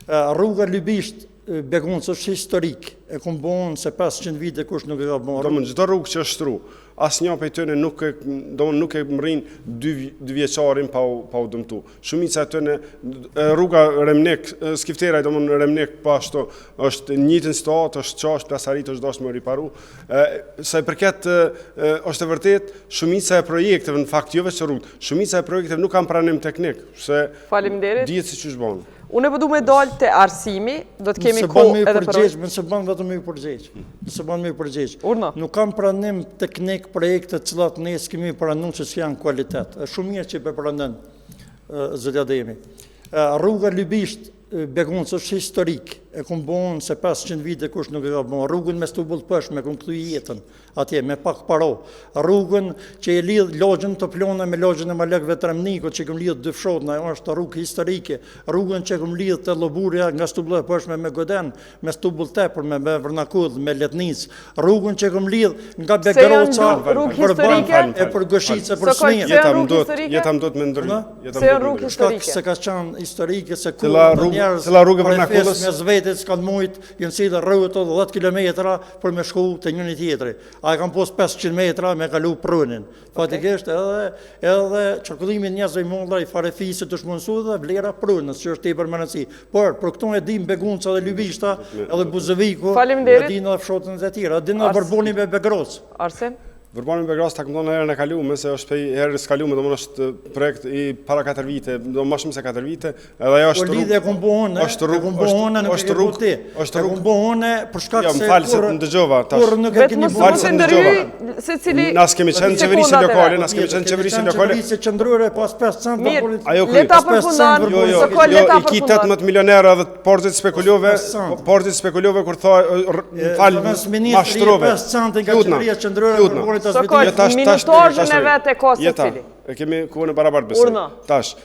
Rruga Lybisht Begunës është historik, e kom bon se 500 vite kush nuk e ka bon. Domthon çdo rrugë që është shtru, asnjë prej tyre nuk e mrin 2 vjeçarin pa u dëmtu. Shumica e tyre rruga Remnek, Skifteraj, domthon Remnek po ashtu është në njëjtën situatë, është çash plasarit është dashur më riparu. Sa i përket është e vërtet, shumica e projekteve në fakt jo vetëm rrugë, shumica e projekteve nuk kanë pranim teknik, se faleminderit. Dihet se ç'është bën. Unë po du me dalë te arsimi, do të kemi kohë edhe për nëse bën vetëm me përgjigj. Nëse bën me përgjigj. Urna. Nuk kam pranim teknik projekte të cilat ne kemi pranuar se janë kualitet. Është shumë mirë që po pranon zotja Ademi. Rruga Lybisht Begunës është historik, e kom bon se 500 vite kush nuk e ka bon. Rrugën me stubull pëshme, kom këtu jetën atje, me pak paro. Rrugën që e lidh lagjën të plona me lagjën e Malek Vetremnikut, që kom lidh dy fshatna, është rrugë historike. Rrugën që kom lidh të Lloburia nga stubull pëshme me Goden, me stubull tepër, me Vrnakull, me Letnic. Rrugën që kom lidh nga Begroca, e për Goshice, për Smir. Jeta më do të më ndryj. Se janë rrugë historike. Se ka qenë historike, se ku cila rrugë Vrnakullës me zvetit s'kan mujt, jenë cilë rrugët 10 kilometra për me shku të njëni tjetëri. A e kam pos 500 metra me kalu prunin. Fatikisht edhe qarkullimin njëzve i mondra i farefisit të shmënsu dhe vlera prunës, që është i për mënësi. Por, për këto e dim Begunca dhe Lybishta, edhe Buzeviku, e din edhe fshotën e tjera, e din edhe Vërboni me Begroc. Arsen? Vërboni me Begroc ta këmdojnë herën e kalume, se është pej herës kalume, do më është projekt i para 4 vite, do më shumë se 4 vite, edhe ajo është rrugë. Është rrugë, është rrugë për shkak se kur nuk e keni bërë se ndërhyj se cili nas kemi qenë qeverisë lokale, nas kemi qenë qeverisë lokale. Qeverisë qendrore pas 5 centa politik. Ajo leta përfundan, i ki 18 milionerë edhe portit spekulove kur tha fal mashtrove. 5 centa nga qeveria qendrore Sokol, minutajën e vetë e ka se cili. E kemi kohën e barabartë besoj. Tash,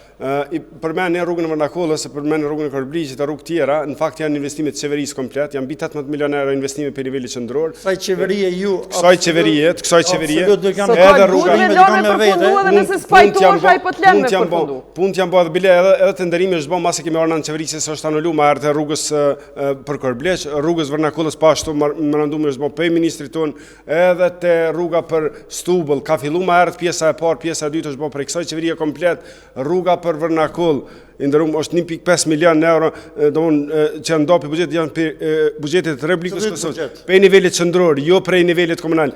përmend rrugën e Vrnakullës, përmend rrugën e Korbligjit e rrugë tjera, në fakt janë investime të qeverisë komplet, janë mbi 18 milionerë investime për nivelin qendror. Kësaj qeverie ju, kësaj qeverie, edhe rruga me lënë përfundu edhe nëse spajtosh ai po të lënë me përfundu. Punët janë bërë bile edhe tenderimi është bën mbasi kemi ardhur në qeverisë se është anuluar më ardhe rrugës për Korblegj, rrugës Vrnakullës pa ashtu meranduar është bën pe ministrit ton, edhe te rruga për Stubull, ka filluar më ardh pjesa e parë, pjesa e dytë është bën për kësaj qeverie komplet, rruga për Vrnakull ndërrum është 1.5 milion euro, që ndopi buxhetit janë buxhetet të Republikës Kosovës, prej nivelit qendror, jo prej nivelit komunal.